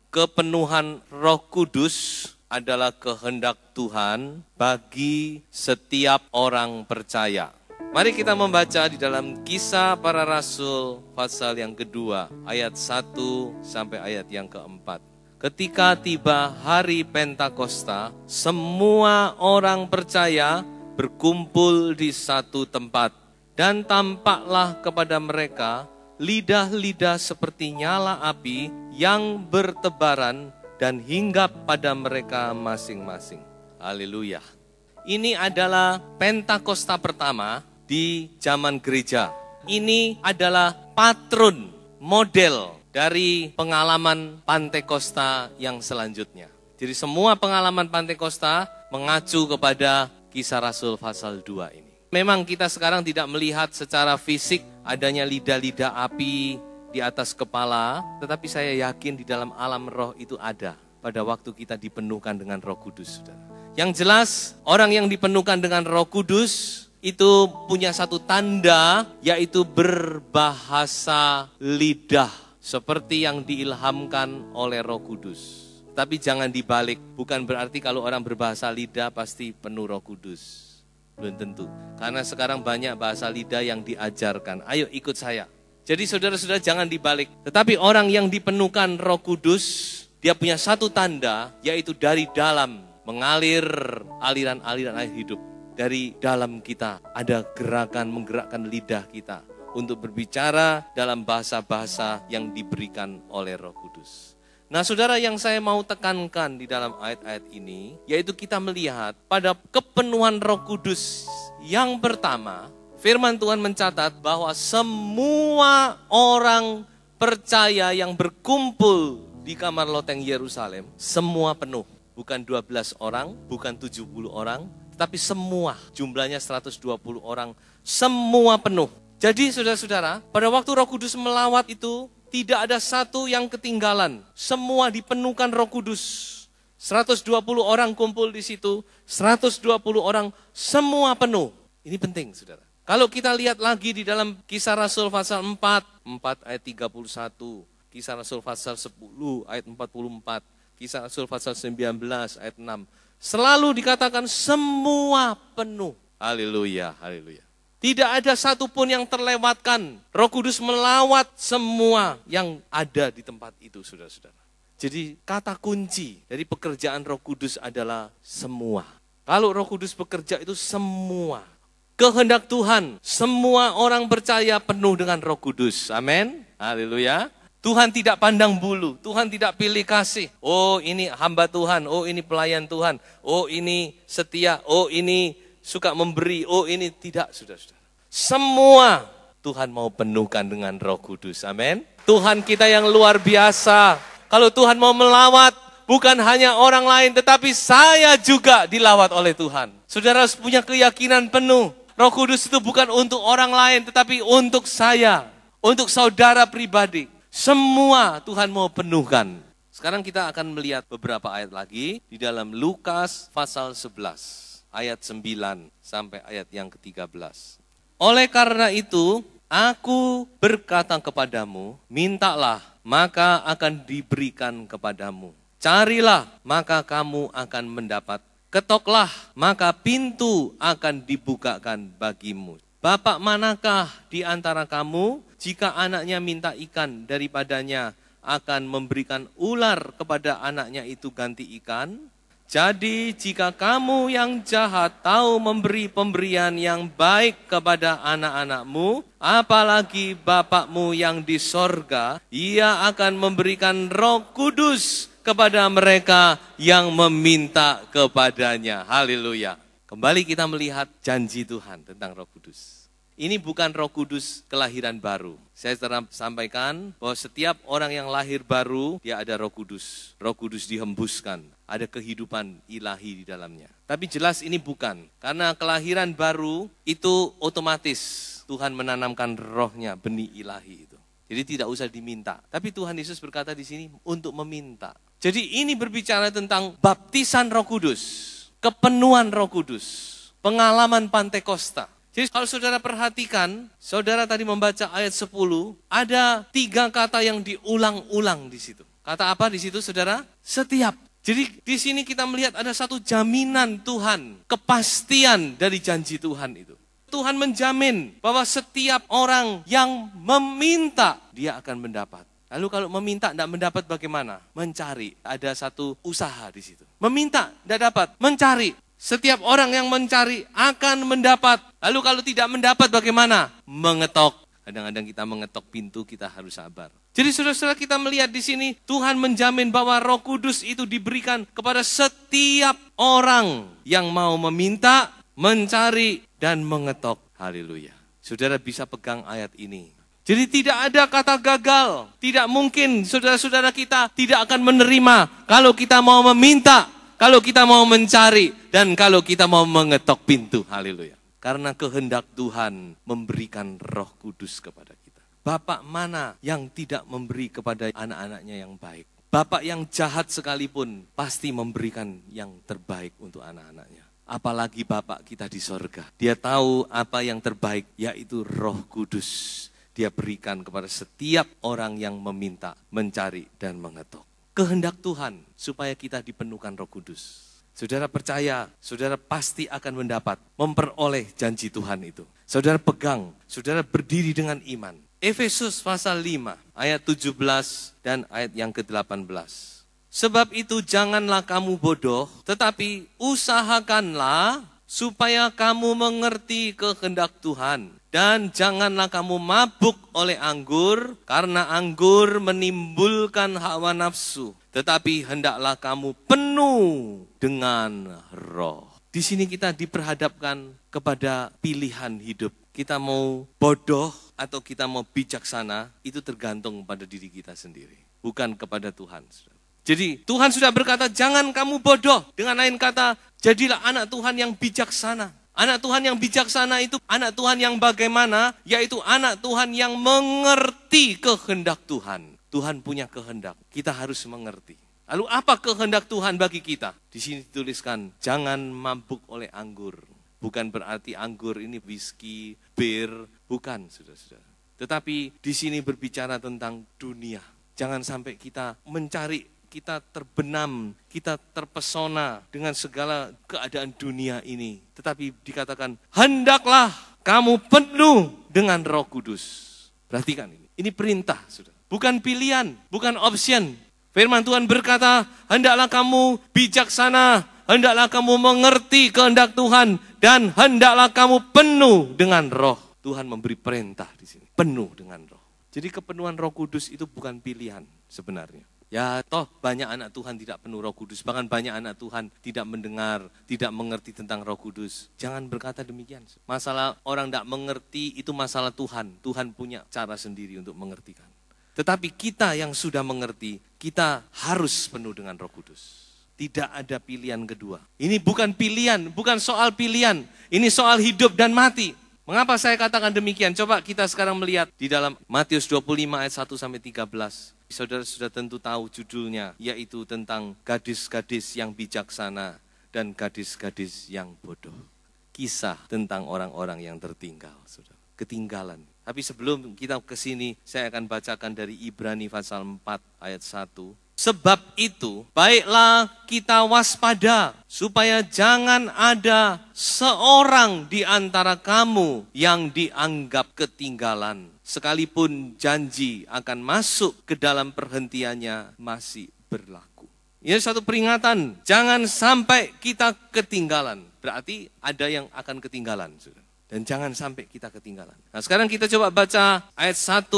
Kepenuhan Roh Kudus adalah kehendak Tuhan bagi setiap orang percaya. Mari kita membaca di dalam Kisah Para Rasul pasal yang kedua, ayat 1 sampai ayat yang keempat. Ketika tiba hari Pentakosta, semua orang percaya berkumpul di satu tempat. Dan tampaklah kepada mereka lidah-lidah seperti nyala api yang bertebaran dan hinggap pada mereka masing-masing. Haleluya. Ini adalah Pentakosta pertama di zaman gereja. Ini adalah patron, model dari pengalaman Pentakosta yang selanjutnya. Jadi semua pengalaman Pentakosta mengacu kepada Kisah Rasul pasal 2 ini. Memang kita sekarang tidak melihat secara fisik adanya lidah-lidah api di atas kepala, tetapi saya yakin di dalam alam roh itu ada pada waktu kita dipenuhkan dengan Roh Kudus, saudara. Yang jelas, orang yang dipenuhkan dengan Roh Kudus itu punya satu tanda, yaitu berbahasa lidah, seperti yang diilhamkan oleh Roh Kudus. Tapi jangan dibalik, bukan berarti kalau orang berbahasa lidah pasti penuh Roh Kudus. Belum tentu, karena sekarang banyak bahasa lidah yang diajarkan. Ayo ikut saya. Jadi saudara-saudara jangan dibalik. Tetapi orang yang dipenuhkan Roh Kudus, dia punya satu tanda, yaitu dari dalam mengalir aliran-aliran air hidup. Dari dalam kita ada gerakan menggerakkan lidah kita untuk berbicara dalam bahasa-bahasa yang diberikan oleh Roh Kudus. Nah saudara, yang saya mau tekankan di dalam ayat-ayat ini, yaitu kita melihat pada kepenuhan Roh Kudus yang pertama, firman Tuhan mencatat bahwa semua orang percaya yang berkumpul di kamar loteng Yerusalem, semua penuh. Bukan 12 orang, bukan 70 orang, tetapi semua, jumlahnya 120 orang, semua penuh. Jadi saudara-saudara, pada waktu Roh Kudus melawat itu, tidak ada satu yang ketinggalan. Semua dipenuhkan Roh Kudus. 120 orang kumpul di situ. 120 orang semua penuh. Ini penting, saudara. Kalau kita lihat lagi di dalam Kisah Rasul pasal 4 ayat 31. Kisah Rasul pasal 10 ayat 44. Kisah Rasul pasal 19 ayat 6. Selalu dikatakan semua penuh. Haleluya, haleluya. Tidak ada satupun yang terlewatkan. Roh Kudus melawat semua yang ada di tempat itu, saudara-saudara. Jadi kata kunci dari pekerjaan Roh Kudus adalah semua. Kalau Roh Kudus bekerja itu semua. Kehendak Tuhan, semua orang percaya penuh dengan Roh Kudus. Amin. Haleluya. Tuhan tidak pandang bulu, Tuhan tidak pilih kasih. Oh ini hamba Tuhan, oh ini pelayan Tuhan, oh ini setia, oh ini suka memberi, oh ini tidak, saudara-saudara. Semua Tuhan mau penuhkan dengan Roh Kudus, amin. Tuhan kita yang luar biasa. Kalau Tuhan mau melawat, bukan hanya orang lain, tetapi saya juga dilawat oleh Tuhan. Saudara harus punya keyakinan penuh. Roh Kudus itu bukan untuk orang lain, tetapi untuk saya, untuk saudara pribadi. Semua Tuhan mau penuhkan. Sekarang kita akan melihat beberapa ayat lagi di dalam Lukas pasal 11. Ayat 9 sampai ayat yang ke-13. Oleh karena itu, aku berkata kepadamu, mintalah, maka akan diberikan kepadamu. Carilah, maka kamu akan mendapat. Ketoklah, maka pintu akan dibukakan bagimu. Bapak manakah di antara kamu, jika anaknya minta ikan daripadanya, akan memberikan ular kepada anaknya itu ganti ikan? Jadi jika kamu yang jahat tahu memberi pemberian yang baik kepada anak-anakmu, apalagi Bapakmu yang di sorga, Ia akan memberikan Roh Kudus kepada mereka yang meminta kepadanya. Haleluya. Kembali kita melihat janji Tuhan tentang Roh Kudus. ini bukan Roh Kudus kelahiran baru. Saya telah sampaikan bahwa setiap orang yang lahir baru, dia ada Roh Kudus. Roh Kudus dihembuskan, ada kehidupan ilahi di dalamnya. Tapi jelas ini bukan, karena kelahiran baru itu otomatis Tuhan menanamkan rohnya, benih ilahi itu. Jadi tidak usah diminta. Tapi Tuhan Yesus berkata di sini untuk meminta. Jadi ini berbicara tentang baptisan Roh Kudus, kepenuhan Roh Kudus, pengalaman Pantekosta. Jadi kalau saudara perhatikan, saudara tadi membaca ayat 10, ada 3 kata yang diulang-ulang di situ. Kata apa di situ, saudara? Setiap. Jadi di sini kita melihat ada satu jaminan Tuhan, kepastian dari janji Tuhan itu. Tuhan menjamin bahwa setiap orang yang meminta, dia akan mendapat. Lalu kalau meminta tidak mendapat bagaimana? Mencari. Ada satu usaha di situ. Meminta tidak dapat, mencari. Setiap orang yang mencari akan mendapat. Lalu kalau tidak mendapat bagaimana? Mengetok. Kadang-kadang kita mengetok pintu, kita harus sabar. Jadi saudara-saudara, kita melihat di sini Tuhan menjamin bahwa Roh Kudus itu diberikan kepada setiap orang yang mau meminta, mencari, dan mengetok. Haleluya. Saudara bisa pegang ayat ini. Jadi tidak ada kata gagal. Tidak mungkin saudara-saudara kita tidak akan menerima kalau kita mau meminta, kalau kita mau mencari, dan kalau kita mau mengetok pintu. Haleluya. Karena kehendak Tuhan memberikan Roh Kudus kepada kita. Bapak mana yang tidak memberi kepada anak-anaknya yang baik? Bapak yang jahat sekalipun pasti memberikan yang terbaik untuk anak-anaknya. Apalagi Bapak kita di sorga. Dia tahu apa yang terbaik, yaitu Roh Kudus. Dia berikan kepada setiap orang yang meminta, mencari, dan mengetok. Kehendak Tuhan supaya kita dipenuhkan Roh Kudus. Saudara percaya, saudara pasti akan mendapat, memperoleh janji Tuhan itu. Saudara pegang, saudara berdiri dengan iman. Efesus pasal 5 ayat 17 dan ayat yang ke-18. Sebab itu janganlah kamu bodoh, tetapi usahakanlah supaya kamu mengerti kehendak Tuhan. Dan janganlah kamu mabuk oleh anggur, karena anggur menimbulkan hawa nafsu. Tetapi hendaklah kamu penuh dengan roh. Di sini kita diperhadapkan kepada pilihan hidup. Kita mau bodoh atau kita mau bijaksana, itu tergantung pada diri kita sendiri. Bukan kepada Tuhan. Jadi Tuhan sudah berkata, jangan kamu bodoh. Dengan lain kata, jadilah anak Tuhan yang bijaksana. Anak Tuhan yang bijaksana itu anak Tuhan yang bagaimana? Yaitu anak Tuhan yang mengerti kehendak Tuhan. Tuhan punya kehendak, kita harus mengerti. Lalu apa kehendak Tuhan bagi kita? Di sini dituliskan, jangan mabuk oleh anggur. Bukan berarti anggur ini whisky, bir, bukan, saudara-saudara. Tetapi di sini berbicara tentang dunia. Jangan sampai kita mencari, kita terbenam, kita terpesona dengan segala keadaan dunia ini. Tetapi dikatakan, hendaklah kamu penuh dengan Roh Kudus. Perhatikan ini. Ini perintah, saudara. Bukan pilihan, bukan option. Firman Tuhan berkata, hendaklah kamu bijaksana, hendaklah kamu mengerti kehendak Tuhan, dan hendaklah kamu penuh dengan Roh. Tuhan memberi perintah di sini, penuh dengan Roh. Jadi kepenuhan Roh Kudus itu bukan pilihan sebenarnya. Ya toh banyak anak Tuhan tidak penuh Roh Kudus. Bahkan banyak anak Tuhan tidak mendengar, tidak mengerti tentang Roh Kudus. Jangan berkata demikian. Masalah orang tidak mengerti itu masalah Tuhan. Tuhan punya cara sendiri untuk mengertikan. Tetapi kita yang sudah mengerti, kita harus penuh dengan Roh Kudus. Tidak ada pilihan kedua. Ini bukan pilihan, bukan soal pilihan. Ini soal hidup dan mati. Mengapa saya katakan demikian? Coba kita sekarang melihat di dalam Matius 25 ayat 1-13. Saudara sudah tentu tahu judulnya, yaitu tentang gadis-gadis yang bijaksana dan gadis-gadis yang bodoh. Kisah tentang orang-orang yang tertinggal, saudara. Ketinggalan. Tapi sebelum kita ke sini, saya akan bacakan dari Ibrani pasal 4 ayat 1. Sebab itu, baiklah kita waspada, supaya jangan ada seorang di antara kamu yang dianggap ketinggalan. Sekalipun janji akan masuk ke dalam perhentiannya masih berlaku. Ini satu peringatan, jangan sampai kita ketinggalan. Berarti ada yang akan ketinggalan, saudara. Dan jangan sampai kita ketinggalan. Nah sekarang kita coba baca ayat 1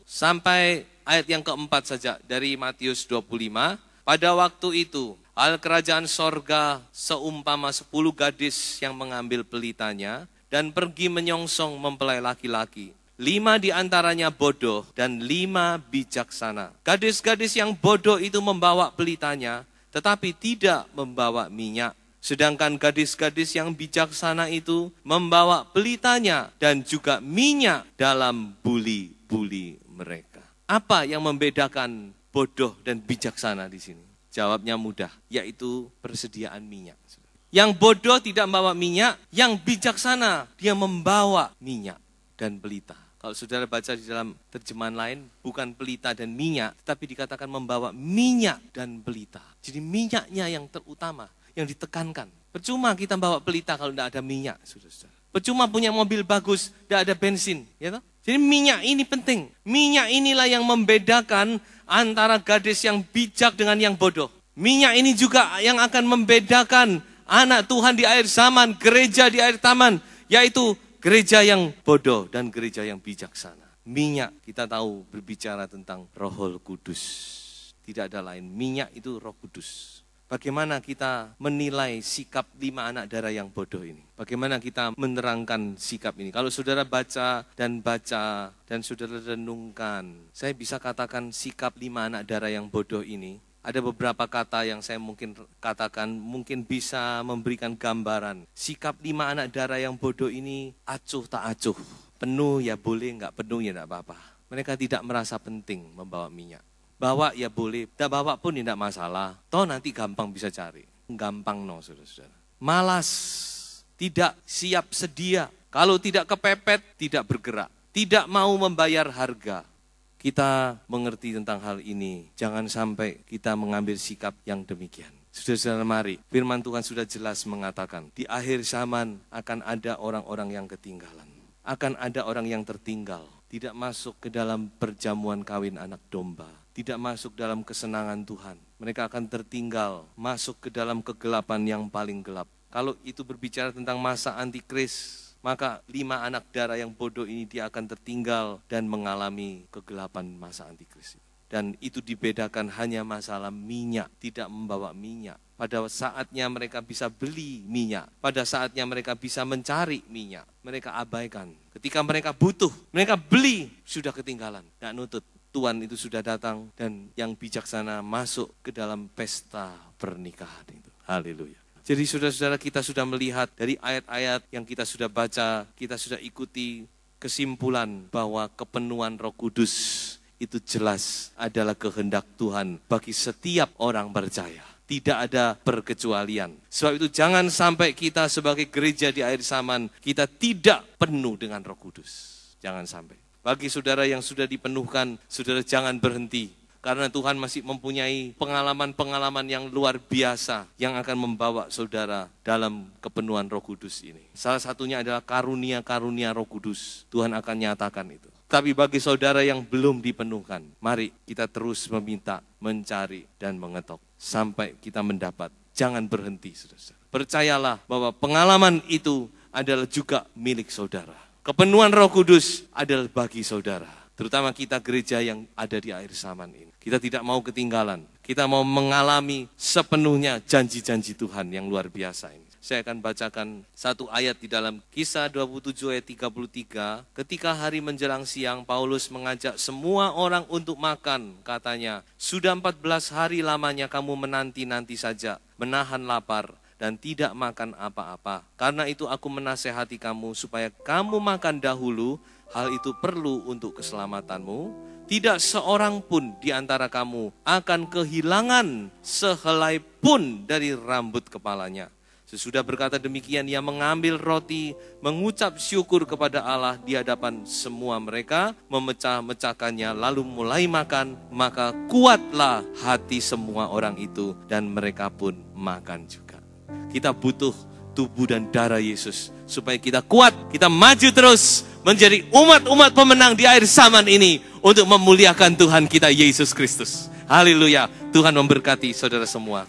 sampai ayat yang keempat saja dari Matius 25. Pada waktu itu, hal kerajaan sorga seumpama 10 gadis yang mengambil pelitanya dan pergi menyongsong mempelai laki-laki. 5 di antaranya bodoh dan 5 bijaksana. Gadis-gadis yang bodoh itu membawa pelitanya, tetapi tidak membawa minyak. Sedangkan gadis-gadis yang bijaksana itu membawa pelitanya dan juga minyak dalam buli-buli mereka. Apa yang membedakan bodoh dan bijaksana di sini? Jawabnya mudah, yaitu persediaan minyak. Yang bodoh tidak membawa minyak, yang bijaksana dia membawa minyak dan pelita. Kalau saudara baca di dalam terjemahan lain, bukan pelita dan minyak, tetapi dikatakan membawa minyak dan pelita. Jadi minyaknya yang terutama, yang ditekankan. Percuma kita bawa pelita kalau tidak ada minyak, saudara-saudara. Percuma punya mobil bagus, tidak ada bensin. Ya toh? Jadi minyak ini penting. Minyak inilah yang membedakan antara gadis yang bijak dengan yang bodoh. Minyak ini juga yang akan membedakan anak Tuhan di akhir zaman, gereja di akhir zaman, yaitu gereja yang bodoh dan gereja yang bijaksana. Minyak kita tahu berbicara tentang Roh Kudus. Tidak ada lain, minyak itu Roh Kudus. Bagaimana kita menilai sikap 5 anak darah yang bodoh ini? Bagaimana kita menerangkan sikap ini? Kalau saudara baca dan saudara renungkan, saya bisa katakan sikap 5 anak darah yang bodoh ini. Ada beberapa kata yang saya mungkin katakan, mungkin bisa memberikan gambaran. Sikap 5 anak darah yang bodoh ini acuh tak acuh. Penuh ya boleh, enggak penuh ya enggak apa-apa. Mereka tidak merasa penting membawa minyak. Bawa ya boleh, tidak bawa pun tidak masalah. Toh nanti gampang bisa cari. Gampang no saudara-saudara. Malas, tidak siap sedia. Kalau tidak kepepet, tidak bergerak. Tidak mau membayar harga. Kita mengerti tentang hal ini. Jangan sampai kita mengambil sikap yang demikian. Saudara-saudara mari, firman Tuhan sudah jelas mengatakan, di akhir zaman akan ada orang-orang yang ketinggalan. Akan ada orang yang tertinggal. Tidak masuk ke dalam perjamuan kawin anak domba. Tidak masuk dalam kesenangan Tuhan. Mereka akan tertinggal, masuk ke dalam kegelapan yang paling gelap. Kalau itu berbicara tentang masa antikris, maka 5 anak darah yang bodoh ini dia akan tertinggal dan mengalami kegelapan masa antikris. Dan itu dibedakan hanya masalah minyak, tidak membawa minyak. Pada saatnya mereka bisa beli minyak, pada saatnya mereka bisa mencari minyak, mereka abaikan. Ketika mereka butuh, mereka beli, sudah ketinggalan, gak nutut. Tuhan itu sudah datang dan yang bijaksana masuk ke dalam pesta pernikahan itu. Haleluya. Jadi saudara-saudara kita sudah melihat dari ayat-ayat yang kita sudah baca, kita sudah ikuti kesimpulan bahwa kepenuhan Roh Kudus itu jelas adalah kehendak Tuhan bagi setiap orang percaya. Tidak ada perkecualian. Sebab itu jangan sampai kita sebagai gereja di akhir zaman, kita tidak penuh dengan Roh Kudus. Jangan sampai. Bagi saudara yang sudah dipenuhkan, saudara jangan berhenti. Karena Tuhan masih mempunyai pengalaman-pengalaman yang luar biasa yang akan membawa saudara dalam kepenuhan Roh Kudus ini. Salah satunya adalah karunia-karunia Roh Kudus. Tuhan akan nyatakan itu. Tapi bagi saudara yang belum dipenuhkan, mari kita terus meminta, mencari, dan mengetok. Sampai kita mendapat. Jangan berhenti, saudara. Percayalah bahwa pengalaman itu adalah juga milik saudara. Kepenuhan Roh Kudus adalah bagi saudara. Terutama kita gereja yang ada di akhir zaman ini. Kita tidak mau ketinggalan. Kita mau mengalami sepenuhnya janji-janji Tuhan yang luar biasa ini. Saya akan bacakan satu ayat di dalam Kisah 27 ayat 33. Ketika hari menjelang siang, Paulus mengajak semua orang untuk makan. Katanya, sudah 14 hari lamanya kamu menanti-nanti saja, menahan lapar dan tidak makan apa-apa. Karena itu aku menasehati kamu supaya kamu makan dahulu. Hal itu perlu untuk keselamatanmu. Tidak seorang pun di antara kamu akan kehilangan sehelai pun dari rambut kepalanya. Sesudah berkata demikian, ia mengambil roti, mengucap syukur kepada Allah di hadapan semua mereka, memecah-mecahkannya, lalu mulai makan. Maka kuatlah hati semua orang itu, dan mereka pun makan juga. Kita butuh tubuh dan darah Yesus, supaya kita kuat, kita maju terus, menjadi umat-umat pemenang di akhir zaman ini, untuk memuliakan Tuhan kita Yesus Kristus. Haleluya, Tuhan memberkati saudara semua.